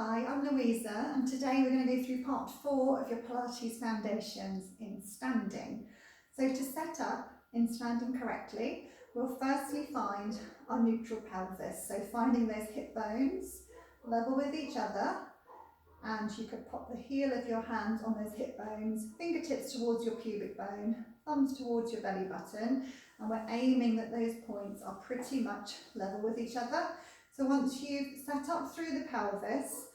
Hi, I'm Louisa, and today we're going to go through part 4 of your Pilates foundations in standing. So to set up in standing correctly, we'll firstly find our neutral pelvis. So finding those hip bones level with each other, and you could pop the heel of your hand on those hip bones, fingertips towards your pubic bone, thumbs towards your belly button, and we're aiming that those points are pretty much level with each other. So once you've set up through the pelvis,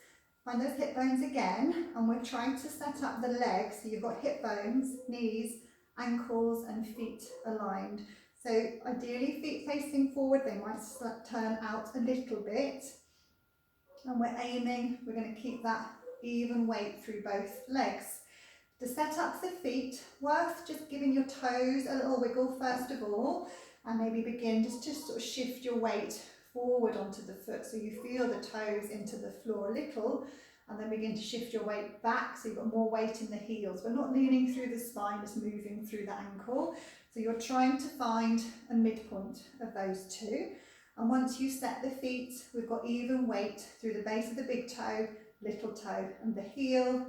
find those hip bones again, and we're trying to set up the legs, so you've got hip bones, knees, ankles and feet aligned. So ideally feet facing forward, they might turn out a little bit, and we're aiming, we're going to keep that even weight through both legs. To set up the feet, worth just giving your toes a little wiggle first of all, and maybe begin just to sort of shift your weight forward onto the foot so you feel the toes into the floor a little, and then begin to shift your weight back so you've got more weight in the heels. We're not leaning through the spine, just moving through the ankle. So you're trying to find a midpoint of those two. And once you set the feet, we've got even weight through the base of the big toe, little toe and the heel.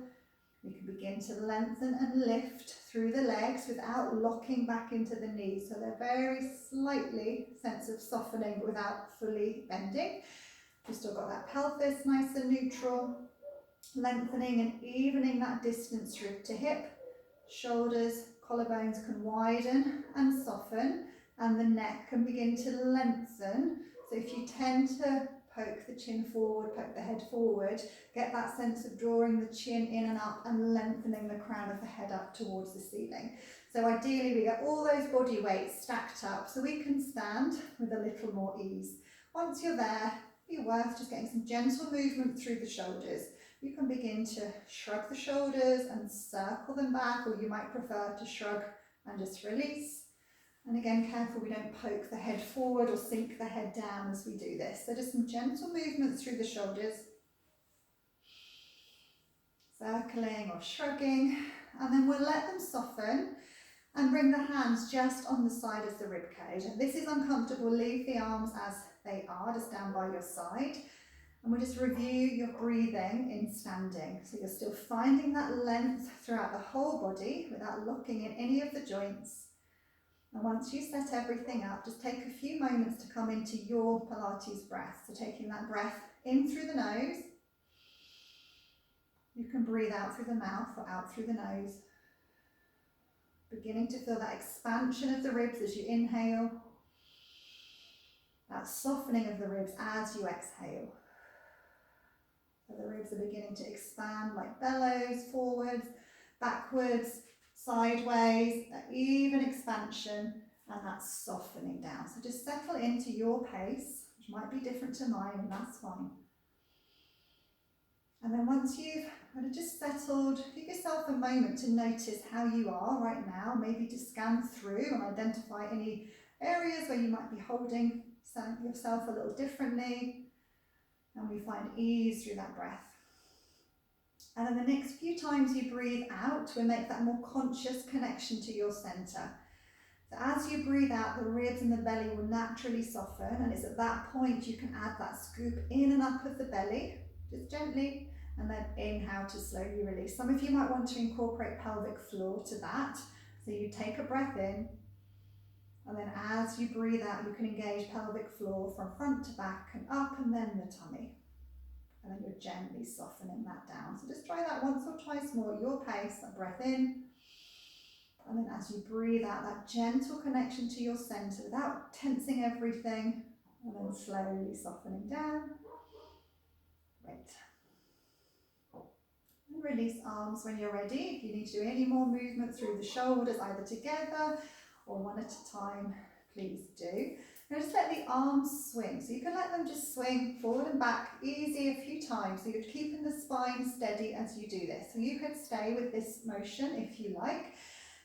We can begin to lengthen and lift through the legs without locking back into the knees. So they're very slightly sense of softening but without fully bending. We've still got that pelvis nice and neutral, lengthening and evening that distance rib to hip. Shoulders, collarbones can widen and soften, and the neck can begin to lengthen. So if you tend to poke the chin forward, poke the head forward, get that sense of drawing the chin in and up and lengthening the crown of the head up towards the ceiling. So ideally we get all those body weights stacked up so we can stand with a little more ease. Once you're there, be worth just getting some gentle movement through the shoulders. You can begin to shrug the shoulders and circle them back, or you might prefer to shrug and just release. And again, careful we don't poke the head forward or sink the head down as we do this. So just some gentle movements through the shoulders. Circling or shrugging, and then we'll let them soften and bring the hands just on the side of the rib cage. If this is uncomfortable, leave the arms as they are, just down by your side. And we'll just review your breathing in standing. So you're still finding that length throughout the whole body without locking in any of the joints. And once you set everything up, just take a few moments to come into your Pilates breath. So taking that breath in through the nose. You can breathe out through the mouth or out through the nose. Beginning to feel that expansion of the ribs as you inhale. That softening of the ribs as you exhale. So the ribs are beginning to expand like bellows, forwards, backwards, sideways, that even expansion and that softening down. So just settle into your pace, which might be different to mine, and that's fine. And then once you've kind of just settled, give yourself a moment to notice how you are right now, maybe to scan through and identify any areas where you might be holding yourself a little differently. And we find ease through that breath. And then the next few times you breathe out, we make that more conscious connection to your centre. So as you breathe out, the ribs and the belly will naturally soften, and it's at that point you can add that scoop in and up of the belly, just gently, and then inhale to slowly release. Some of you might want to incorporate pelvic floor to that. So you take a breath in, and then as you breathe out, you can engage pelvic floor from front to back and up, and then the tummy. And then you're gently softening that down. So just try that once or twice more at your pace. That breath in, and then as you breathe out, that gentle connection to your centre without tensing everything, and then slowly softening down. Great. And release arms when you're ready. If you need to do any more movement through the shoulders, either together or one at a time, please do. Now just let the arms swing. So you can let them just swing forward and back, easy a few times. So you're keeping the spine steady as you do this. So you could stay with this motion if you like.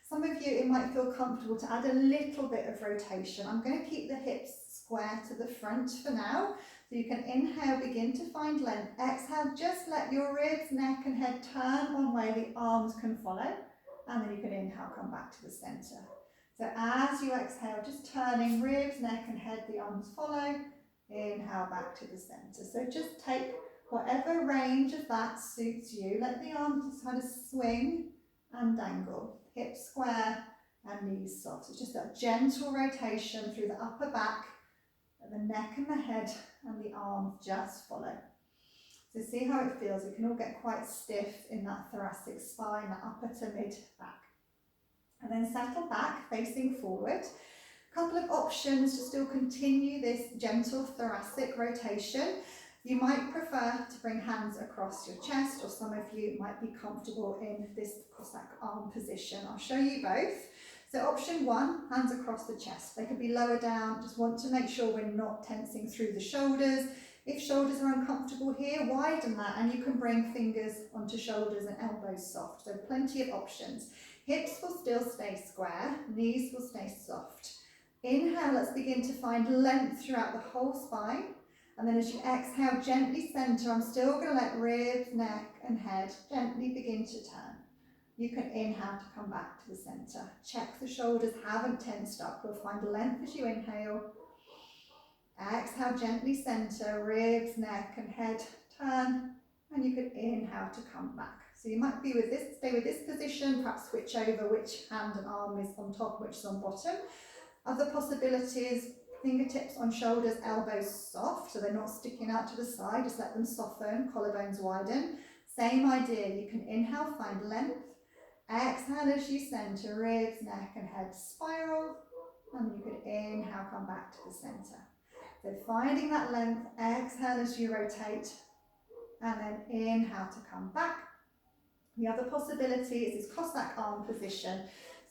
Some of you, it might feel comfortable to add a little bit of rotation. I'm going to keep the hips square to the front for now. So you can inhale, begin to find length. Exhale, just let your ribs, neck and head turn one way, the arms can follow. And then you can inhale, come back to the centre. So as you exhale, just turning ribs, neck and head, the arms follow. Inhale back to the centre. So just take Whatever range of that suits you, let the arms just kind of swing and dangle. Hips square and knees soft. It's just that gentle rotation through the upper back, and the neck and the head, and the arms just follow. So see how it feels. We can all get quite stiff in that thoracic spine, that upper to mid back. And then settle back, facing forward. A couple of options to still continue this gentle thoracic rotation. You might prefer to bring hands across your chest, or some of you might be comfortable in this Cossack arm position. I'll show you both. So option one, hands across the chest. They could be lower down. Just want to make sure we're not tensing through the shoulders. If shoulders are uncomfortable here, widen that, and you can bring fingers onto shoulders and elbows soft. So plenty of options. Hips will still stay square, knees will stay soft. Inhale, let's begin to find length throughout the whole spine. And then as you exhale, gently center. I'm still going to let ribs, neck and head gently begin to turn. You can inhale to come back to the center. Check the shoulders haven't tensed up. We'll find length as you inhale. Exhale, gently center, ribs, neck and head turn. And you can inhale to come back. So you might be with this, stay with this position, perhaps switch over which hand and arm is on top, which is on bottom. Other possibilities, fingertips on shoulders, elbows soft, so they're not sticking out to the side, just let them soften, collarbones widen. Same idea, you can inhale, find length. Exhale as you center, ribs, neck and head spiral, and you can inhale, come back to the center. So finding that length, exhale as you rotate, and then inhale to come back. The other possibility is this Cossack arm position.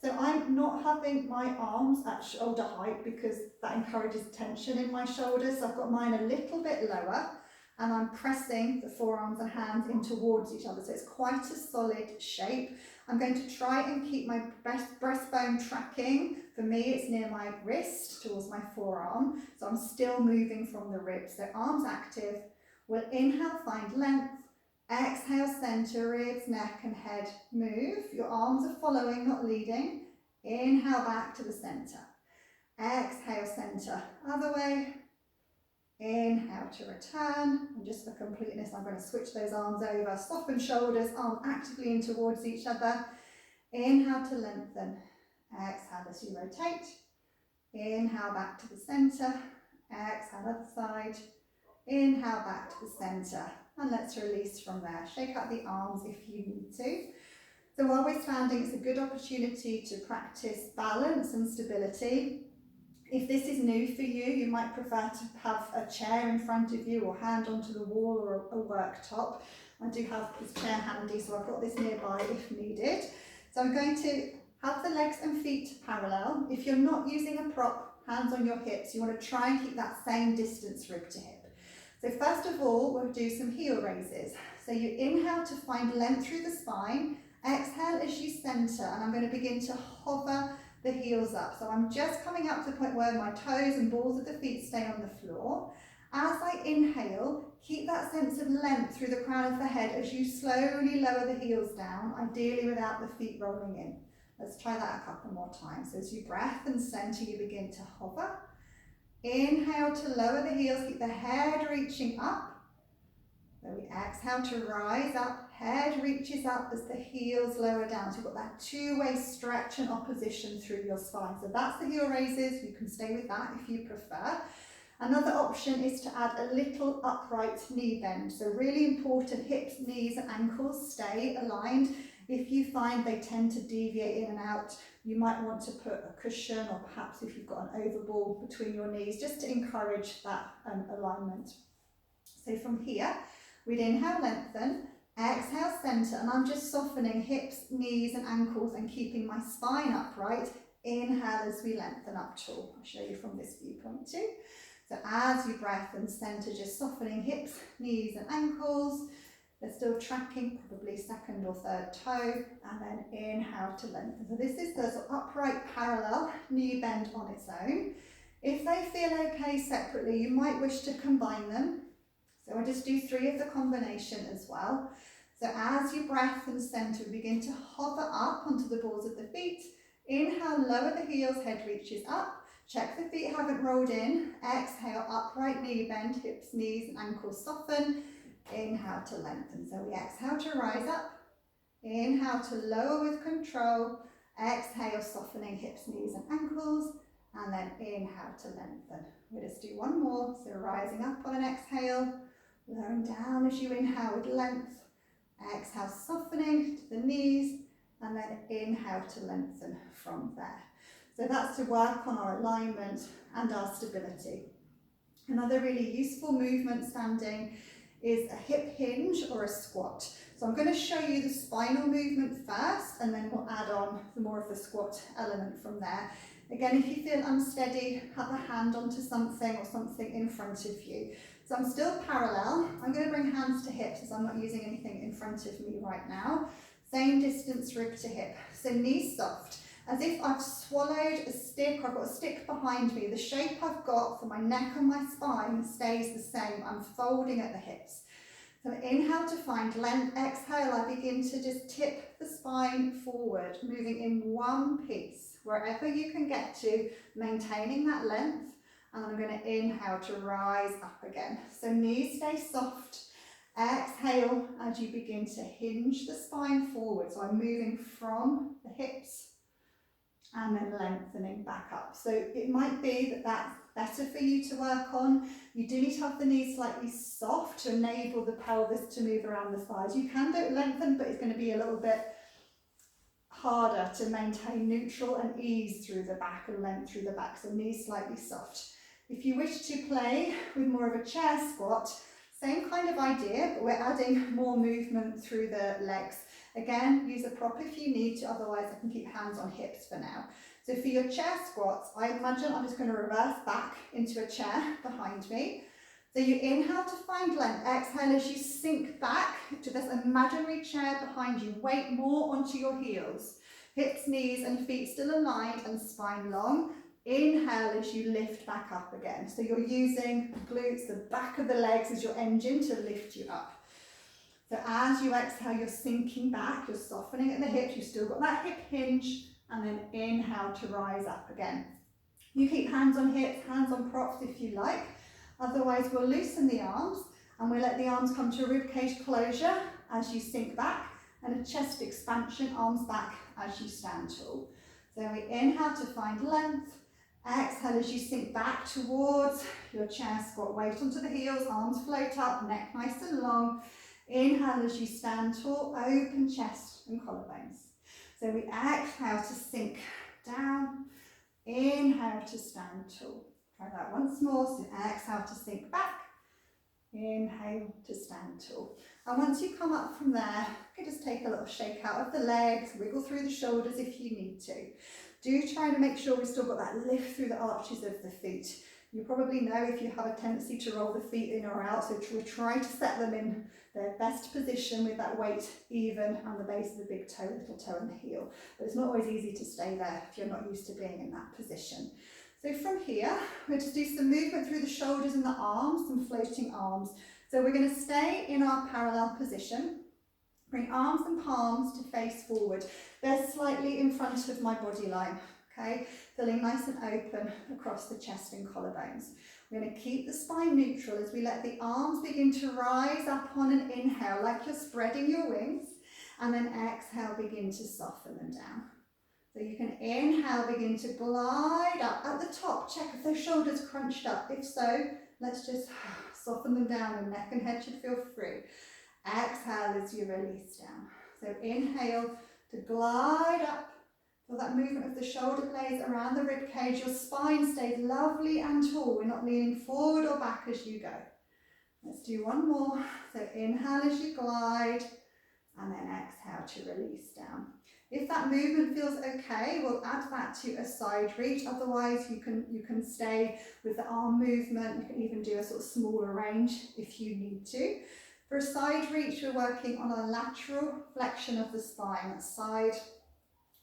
So I'm not having my arms at shoulder height because that encourages tension in my shoulders. So I've got mine a little bit lower, and I'm pressing the forearms and hands in towards each other. So it's quite a solid shape. I'm going to try and keep my breastbone tracking. For me, it's near my wrist towards my forearm. So I'm still moving from the ribs. So arms active. We'll inhale, find length. Exhale, center, ribs, neck and head move. Your arms are following, not leading. Inhale back to the center. Exhale, center, other way. Inhale to return. And just for completeness, I'm going to switch those arms over. Soften shoulders, arms actively in towards each other. Inhale to lengthen. Exhale as you rotate. Inhale back to the center. Exhale, other side. Inhale back to the center. And let's release from there. Shake out the arms if you need to. So while we're standing, it's a good opportunity to practice balance and stability. If this is new for you, you might prefer to have a chair in front of you or hand onto the wall or a worktop. I do have this chair handy, so I've got this nearby if needed. So I'm going to have the legs and feet parallel. If you're not using a prop, hands on your hips, you want to try and keep that same distance rib to hip. So first of all, we'll do some heel raises. So you inhale to find length through the spine. Exhale as you center, and I'm going to begin to hover the heels up. So I'm just coming up to the point where my toes and balls of the feet stay on the floor. As I inhale, keep that sense of length through the crown of the head as you slowly lower the heels down, ideally without the feet rolling in. Let's try that a couple more times. So as you breath and center, you begin to hover. Inhale to lower the heels, keep the head reaching up. Then we exhale to rise up, head reaches up as the heels lower down. So you've got that two-way stretch and opposition through your spine. So that's the heel raises. You can stay with that if you prefer. Another option is to add a little upright knee bend. So really important, hips, knees and ankles stay aligned. If you find they tend to deviate in and out, you might want to put a cushion, or perhaps if you've got an overball between your knees, just to encourage that alignment. So from here, we'd inhale, lengthen, exhale, center, and I'm just softening hips, knees and ankles and keeping my spine upright. Inhale as we lengthen up tall. I'll show you from this viewpoint too. So as you breath and center, just softening hips, knees and ankles. They're still tracking, probably second or third toe, and then inhale to lengthen. So this is the upright parallel knee bend on its own. If they feel okay separately, you might wish to combine them. So I'll just do 3 of the combination as well. So as you breath and center, begin to hover up onto the balls of the feet. Inhale, lower the heels, head reaches up. Check the feet haven't rolled in. Exhale, upright knee bend, hips, knees and ankles soften. inhale to lengthen. So we exhale to rise up, inhale to lower with control, exhale softening hips, knees and ankles, and then inhale to lengthen. We'll just do one more. So rising up on an exhale, lowering down as you inhale with length, exhale softening to the knees, and then inhale to lengthen from there. So that's to work on our alignment and our stability. Another really useful movement standing is a hip hinge or a squat. So I'm going to show you the spinal movement first, and then we'll add on the more of the squat element from there. Again, if you feel unsteady, have a hand onto something or something in front of you. So I'm still parallel. I'm going to bring hands to hips as I'm not using anything in front of me right now. Same distance rib to hip. So knees soft, as if I've swallowed a stick. I've got a stick behind me. The shape I've got for my neck and my spine stays the same. I'm folding at the hips. So inhale to find length. Exhale, I begin to just tip the spine forward, moving in one piece, wherever you can get to, maintaining that length. And I'm going to inhale to rise up again. So knees stay soft. Exhale as you begin to hinge the spine forward. So I'm moving from the hips and then lengthening back up. So it might be that that's better for you to work on. You do need to have the knees slightly soft to enable the pelvis to move around the thighs. You can do it lengthened, but it's going to be a little bit harder to maintain neutral and ease through the back and length through the back. So knees slightly soft. If you wish to play with more of a chair squat, same kind of idea, but we're adding more movement through the legs. Again, use a prop if you need to, otherwise I can keep hands on hips for now. So for your chair squats, I imagine I'm just going to reverse back into a chair behind me. So you inhale to find length, exhale as you sink back to this imaginary chair behind you. Weight more onto your heels. Hips, knees and feet still aligned and spine long. Inhale as you lift back up again. So you're using the glutes, the back of the legs as your engine to lift you up. So as you exhale, you're sinking back, you're softening at the hips, you've still got that hip hinge, and then inhale to rise up again. You keep hands on hips, hands on props if you like. Otherwise, we'll loosen the arms and we'll let the arms come to a ribcage closure as you sink back, and a chest expansion, arms back as you stand tall. So we inhale to find length. Exhale as you sink back towards your chair squat. Weight onto the heels, arms float up, neck nice and long. Inhale as you stand tall, open chest and collarbones. So we exhale to sink down, inhale to stand tall. Try that once more. So exhale to sink back, inhale to stand tall. And once you come up from there, you can just take a little shake out of the legs, wiggle through the shoulders if you need to. Do try to make sure we've still got that lift through the arches of the feet. You probably know if you have a tendency to roll the feet in or out, so we try to set them in their best position with that weight even on the base of the big toe, little toe and the heel. But it's not always easy to stay there if you're not used to being in that position. So from here, we'll just do some movement through the shoulders and the arms, some floating arms. So we're going to stay in our parallel position. Bring arms and palms to face forward. They're slightly in front of my body line, okay? Feeling nice and open across the chest and collarbones. We're going to keep the spine neutral as we let the arms begin to rise up on an inhale, like you're spreading your wings, and then exhale, begin to soften them down. So you can inhale, begin to glide up. At the top, check if those shoulders crunched up. If so, let's just soften them down, and neck and head should feel free. Exhale as you release down. So inhale to glide up. Feel that movement of the shoulder blades around the rib cage. Your spine stays lovely and tall. We're not leaning forward or back as you go. Let's do one more. So inhale as you glide, and then exhale to release down. If that movement feels okay, we'll add that to a side reach. Otherwise, you can stay with the arm movement. You can even do a sort of smaller range if you need to. For a side reach, we're working on a lateral flexion of the spine, that side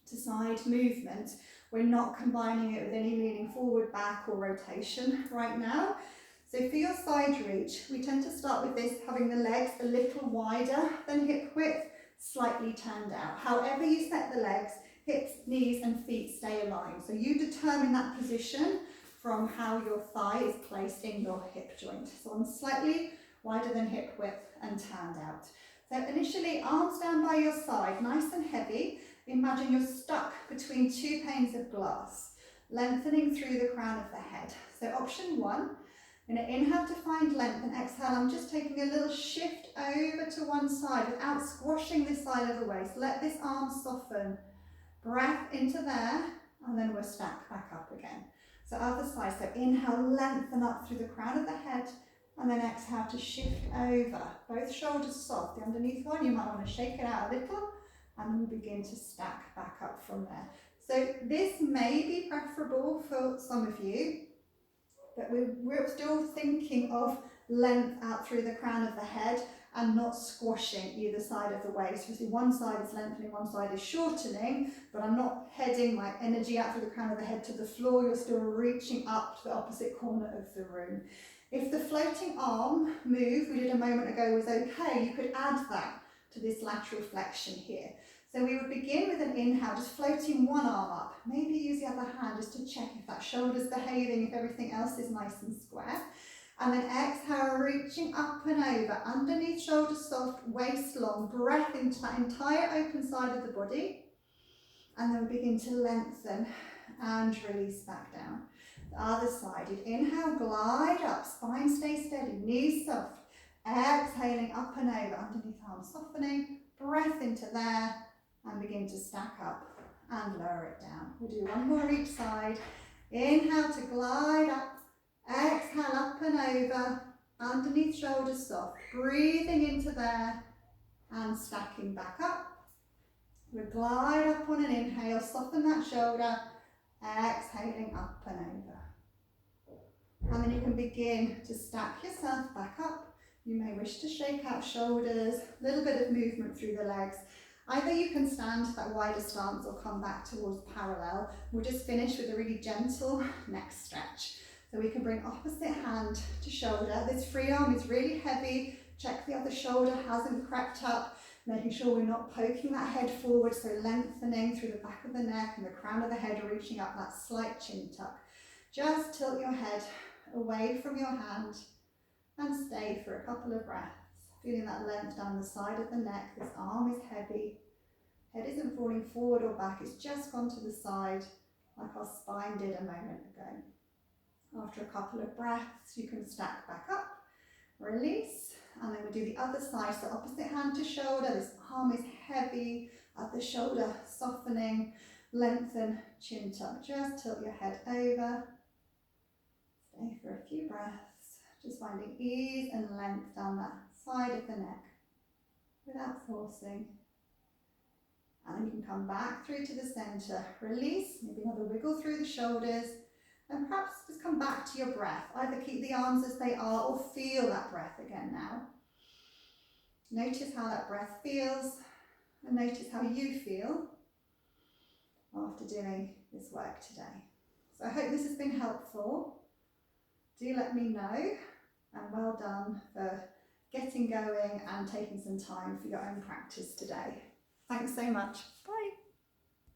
to side movement. We're not combining it with any leaning forward, back or rotation right now. So for your side reach, we tend to start with this, having the legs a little wider than hip width, slightly turned out. However you set the legs, hips, knees and feet stay aligned. So you determine that position from how your thigh is placed in your hip joint. So I'm slightly wider than hip width and turned out. So initially, arms down by your side, nice and heavy. Imagine you're stuck between two panes of glass, lengthening through the crown of the head. So option one, I'm going to inhale to find length and exhale. I'm just taking a little shift over to one side without squashing this side of the waist. Let this arm soften. Breath into there, and then we'll stack back up again. So other side, so inhale, lengthen up through the crown of the head, and then exhale to shift over. Both shoulders soft. The underneath one, you might want to shake it out a little, and then we begin to stack back up from there. So this may be preferable for some of you, but we're still thinking of length out through the crown of the head and not squashing either side of the waist. Obviously one side is lengthening, one side is shortening, but I'm not heading my energy out through the crown of the head to the floor. You're still reaching up to the opposite corner of the room. If the floating arm move we did a moment ago was okay, you could add that to this lateral flexion here. So we would begin with an inhale, just floating one arm up. Maybe use the other hand just to check if that shoulder's behaving, if everything else is nice and square. And then exhale, reaching up and over, underneath shoulders soft, waist long, breath into that entire open side of the body. And then we begin to lengthen and release back down. The other side, you'd inhale, glide up, spine stay steady, knees soft. Exhaling up and over, underneath arms softening, breath into there, and begin to stack up and lower it down. We'll do one more each side. Inhale to glide up, exhale up and over, underneath shoulders soft, breathing into there and stacking back up. We'll glide up on an inhale, soften that shoulder, exhaling up and over. And then you can begin to stack yourself back up. You may wish to shake out shoulders, a little bit of movement through the legs. Either you can stand that wider stance or come back towards parallel. We'll just finish with a really gentle neck stretch. So we can bring opposite hand to shoulder. This free arm is really heavy. Check the other shoulder hasn't crept up, making sure we're not poking that head forward, so lengthening through the back of the neck and the crown of the head, reaching up that slight chin tuck. Just tilt your head away from your hand and stay for a couple of breaths. Feeling that length down the side of the neck. This arm is heavy. Head isn't falling forward or back, it's just gone to the side like our spine did a moment ago. After a couple of breaths, you can stack back up, release, and then we'll do the other side. So opposite hand to shoulder, this arm is heavy, other shoulder softening, lengthen, chin tuck. Just tilt your head over. Stay for a few breaths, just finding ease and length down that side of the neck without forcing. And then you can come back through to the center, release, maybe another wiggle through the shoulders, and perhaps just come back to your breath. Either keep the arms as they are or feel that breath again now. Notice how that breath feels and notice how you feel after doing this work today. So I hope this has been helpful. Do let me know, and well done for getting going and taking some time for your own practice today. Thanks so much. Bye.